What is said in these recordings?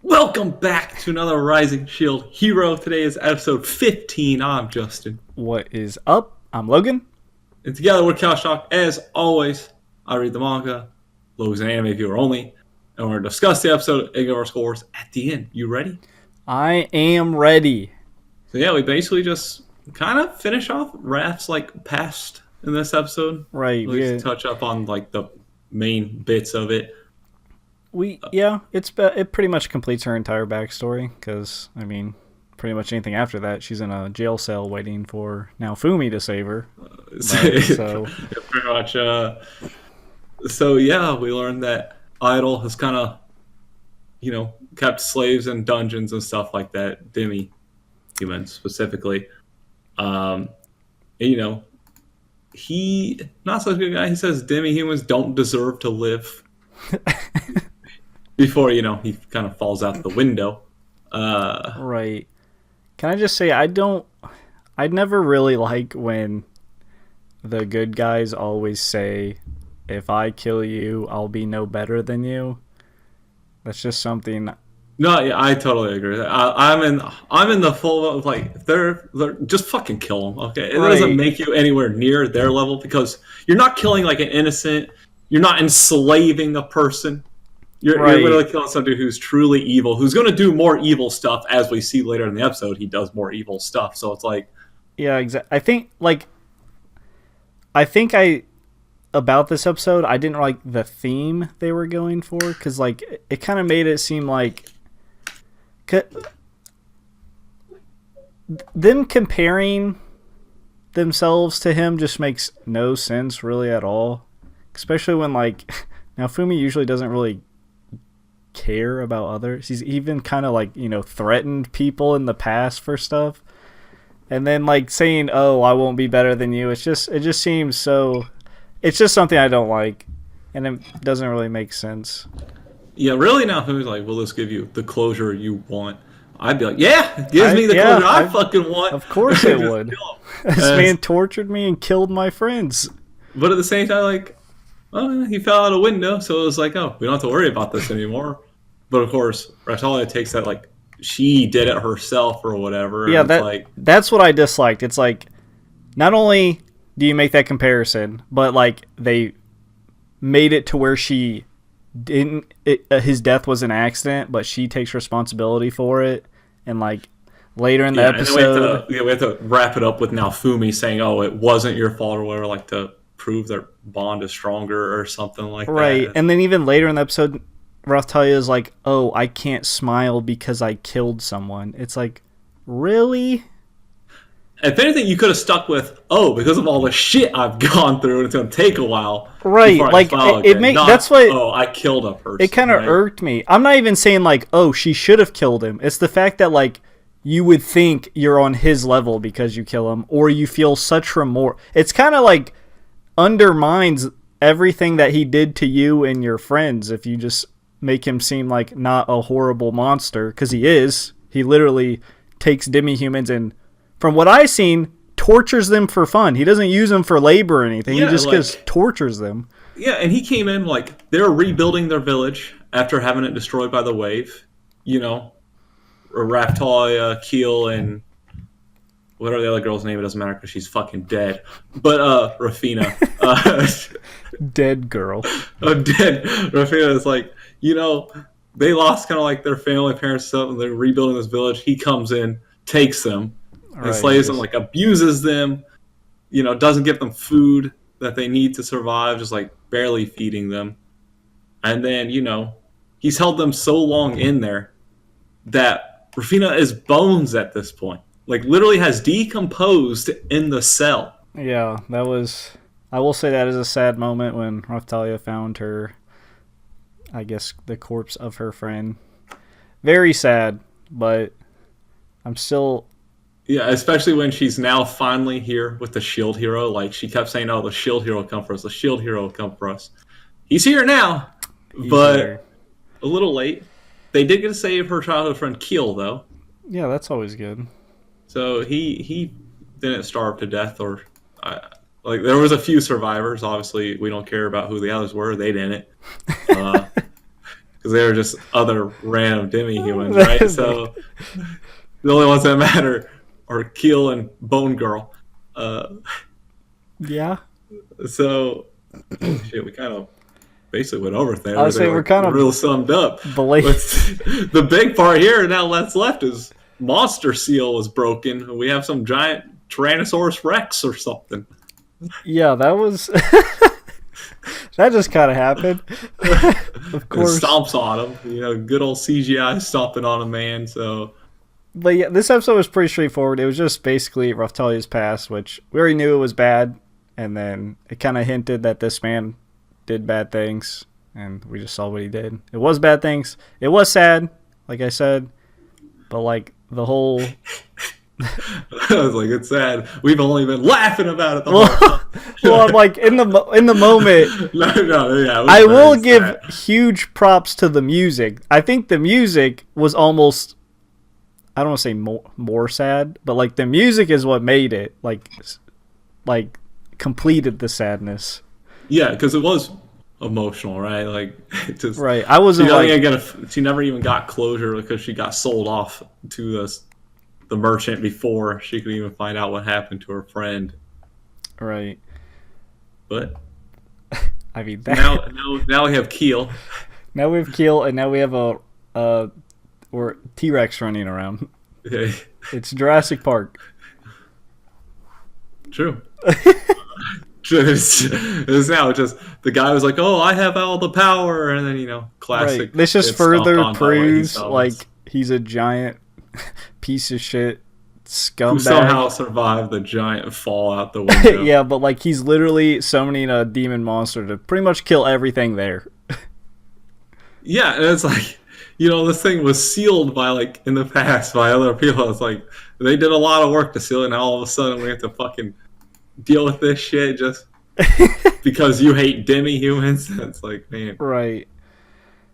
Welcome back to another Rising Shield Hero. Today is episode 15. I'm Justin. What is up? I'm Logan. And together we're Couch Talk. As always, I read the manga. Logan's an anime viewer only. And we're going to discuss the episode and give our scores at the end. You ready? I am ready. So yeah, we basically just kind of finish off Raph's past in this episode. Right. At least touch up on the main bits of it. It pretty much completes her entire backstory because, pretty much anything after that, she's in a jail cell waiting for now Fumi to save her. So pretty much. So yeah, we learned that Idol has kind of, kept slaves in dungeons and stuff like that. Demi humans specifically. He not such a good guy. He says Demi humans don't deserve to live. Before, he kind of falls out the window. Right. Can I just say, I never really like when the good guys always say, if I kill you, I'll be no better than you. That's just something. No, yeah, I totally agree. I'm in the full of they're just fucking kill them. Okay, it doesn't make you anywhere near their level because you're not killing like an innocent. You're not enslaving a person. You're literally killing somebody who's truly evil, who's going to do more evil stuff, as we see later in the episode. He does more evil stuff, so it's like... Yeah, exactly. About this episode, I didn't like the theme they were going for, because, it kind of made it seem like... Them comparing themselves to him just makes no sense, really, at all. Especially when, now Fumi usually doesn't really care about others. He's even kind of threatened people in the past for stuff, and then saying, "Oh, I won't be better than you." It just seems so. It's just something I don't like, and it doesn't really make sense. Yeah, really. Now Fumi's like, "Will this give you the closure you want?" I'd be like, "Yeah, it gives me the closure I fucking want." Of course it would. This man tortured me and killed my friends. But at the same time, he fell out a window, so it was we don't have to worry about this anymore. But of course, RAPHTALIA takes that she did it herself or whatever. Yeah, that's what I disliked. It's not only do you make that comparison, but they made it to where she didn't. His death was an accident, but she takes responsibility for it, and later in the episode, we have to wrap it up with now Fumi saying, "Oh, it wasn't your fault," or whatever, to prove their bond is stronger or something like that. Right, and then even later in the episode, RAPHTALIA is like, "Oh, I can't smile because I killed someone." It's really? If anything, you could have stuck with, "Oh, because of all the shit I've gone through, and it's going to take a while." Right, that's what. "Oh, I killed a person." It kind of irked me. I'm not even saying "Oh, she should have killed him." It's the fact that you would think you're on his level because you kill him, or you feel such remorse. It's kind of undermines everything that he did to you and your friends if you just make him seem not a horrible monster, because he is. He literally takes demi-humans and, from what I've seen, tortures them for fun. He doesn't use them for labor or anything. Yeah, he just tortures them. Yeah, and he came in they were rebuilding their village after having it destroyed by the wave. RAPHTALIA, Keel, and whatever the other girl's name, it doesn't matter because she's fucking dead. But Rafina. Dead girl. Dead. Rafina is they lost kind of their family, parents, stuff, and they're rebuilding this village. He comes in, takes them, enslaves them, abuses them, doesn't give them food that they need to survive, just barely feeding them. And then, he's held them so long in there that Rafina is bones at this point. Literally has decomposed in the cell. Yeah, I will say that is a sad moment when RAPHTALIA found her, I guess, the corpse of her friend. Very sad, but I'm still... Yeah, especially when she's now finally here with the shield hero. She kept saying, "Oh, the shield hero will come for us. The shield hero will come for us." He's here now, but a little late. They did get to save her childhood friend Keel, though. Yeah, that's always good. So he didn't starve to death, or there was a few survivors. Obviously, we don't care about who the others were. They didn't. Because because they were just other random demi-humans, right? So the only ones that matter are Keel and Bone Girl. Yeah. So, shit, we kind of basically went over there. I would say we're kind of real summed up. The big part here now that's left is Monster Seal was broken. We have some giant Tyrannosaurus Rex or something. Yeah, that was... that just kind of happened. Of course. It stomps on him. Good old CGI stomping on a man, so... But yeah, this episode was pretty straightforward. It was just basically RAPHTALIA'S past, which we already knew it was bad, and then it kind of hinted that this man did bad things, and we just saw what he did. It was bad things. It was sad, like I said, but like the whole... I was like, it's sad. We've only been laughing about it the whole time. Well, I'm like, in the moment, yeah, I will give huge props to the music. I think the music was almost... I don't want to say more sad, but like the music is what made it like completed the sadness. Yeah, because it was emotional, right? Like, just, right. I wasn't she never even got closure because she got sold off to the merchant before she could even find out what happened to her friend. Right. But I mean, now we have Keel. Now we have Keel, and now we have a or T-Rex running around. Okay. It's Jurassic Park. True. It's now just the guy was like, "Oh, I have all the power," and then classic. Right. This just further proves like he's a giant piece of shit scumbag who somehow survived the giant fall out the window. Yeah, but like he's literally summoning a demon monster to pretty much kill everything there. Yeah, and it's like. This thing was sealed in the past by other people. It's like they did a lot of work to seal it, and now all of a sudden we have to fucking deal with this shit just because you hate demi-humans. It's like, man. Right.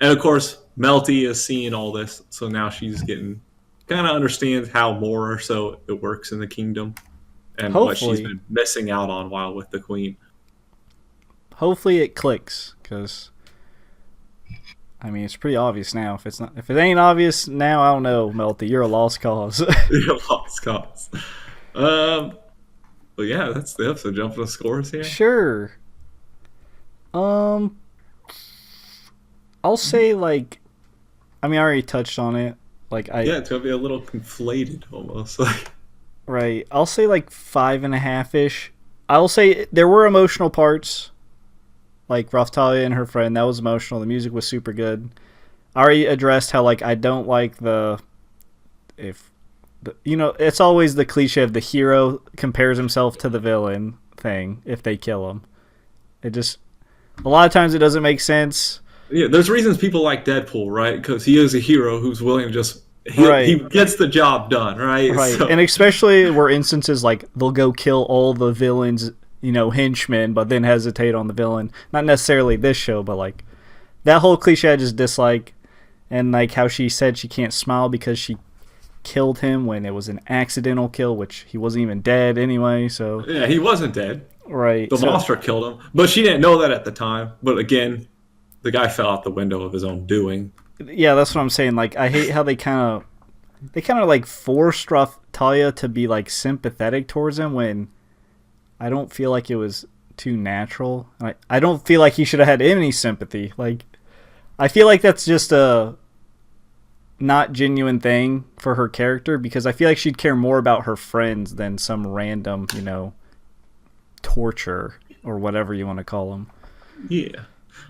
And of course, Melty is seeing all this, so now she's kind of understands how more or so it works in the kingdom and what she's been missing out on while with the queen. Hopefully it clicks, because... I mean, it's pretty obvious now. If it ain't obvious now, I don't know, Melty. You're a lost cause. You're a lost cause. But yeah, that's the episode. Jumping to scores here. Sure. I'll say I already touched on it. It's gonna be a little conflated almost. Right. I'll say 5.5-ish. I'll say there were emotional parts. Like RAPHTALIA and her friend, that was emotional. The music was super good. I already addressed how I don't like it's always the cliche of the hero compares himself to the villain thing if they kill him. It just a lot of times it doesn't make sense. Yeah, there's reasons people like Deadpool, right? Because he is a hero who's willing to just right. He gets the job done, right? Right, so. And especially where instances they'll go kill all the villains. Henchmen, but then hesitate on the villain. Not necessarily this show, but that whole cliche I just dislike. And how she said she can't smile because she killed him when it was an accidental kill, which he wasn't even dead anyway. So yeah, he wasn't dead. Right. The monster killed him, but she didn't know that at the time. But again, the guy fell out the window of his own doing. Yeah, that's what I'm saying. I hate how they kind of forced RAPHTALIA to be sympathetic towards him when I don't feel like it was too natural. I don't feel like he should have had any sympathy. I feel like that's just a not genuine thing for her character, because I feel like she'd care more about her friends than some random, torture or whatever you want to call them. Yeah.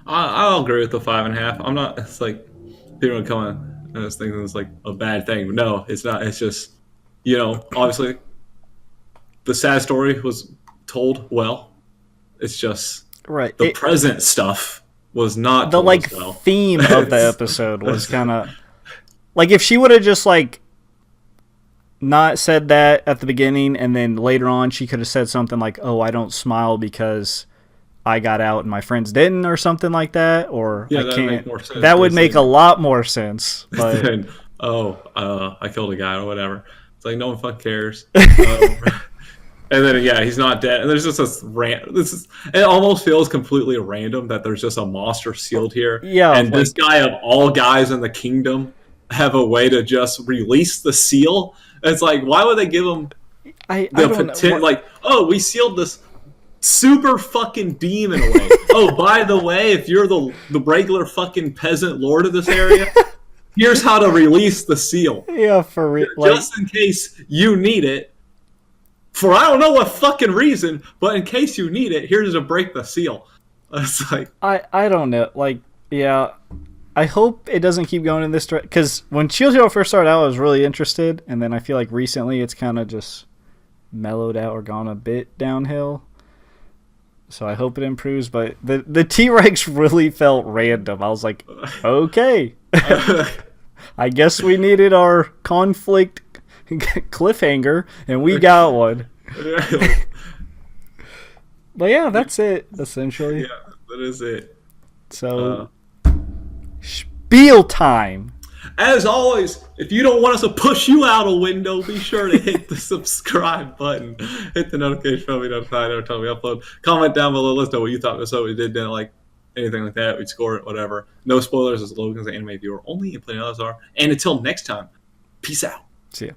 I'll agree with the 5.5. I'm not, it's people come on and thinking it's a bad thing. But no, it's not. It's just, obviously the sad story was told well. It's just right. The present stuff was not the told well. Theme of the episode was kind of if she would have just not said that at the beginning, and then later on she could have said something oh, I don't smile because I got out and my friends didn't, or something like that, or I can't. That would make a lot more sense. But I killed a guy or whatever. It's no one fucking cares. And then yeah, he's not dead. And there's just this it almost feels completely random that there's just a monster sealed here. Yeah, and this guy of all guys in the kingdom have a way to just release the seal. It's like, why would they give him potential? Like, oh, we sealed this super fucking demon away. Oh, by the way, if you're the regular fucking peasant lord of this area, here's how to release the seal. Yeah, for real. Just in case you need it. For I don't know what fucking reason, but in case you need it, here's to break the seal. It's like, I don't know. Like, yeah, I hope it doesn't keep going in this direction. Because when Shield Hero first started out, I was really interested, and then I feel like recently it's kind of just mellowed out or gone a bit downhill. So I hope it improves. But the T-Rex really felt random. I was like, okay, I guess we needed our conflict cliffhanger, and we got one. But yeah, that's it essentially. Yeah, that is it. So spiel time. As always, if you don't want us to push you out a window, be sure to hit the subscribe button, hit the notification bell, be notified every time we upload. Comment down below, let us know what you thought of this, what we didn't like, anything like that. We'd score it, whatever. No spoilers, as Logan's an anime viewer only, and plenty of others are. And until next time, peace out. See ya.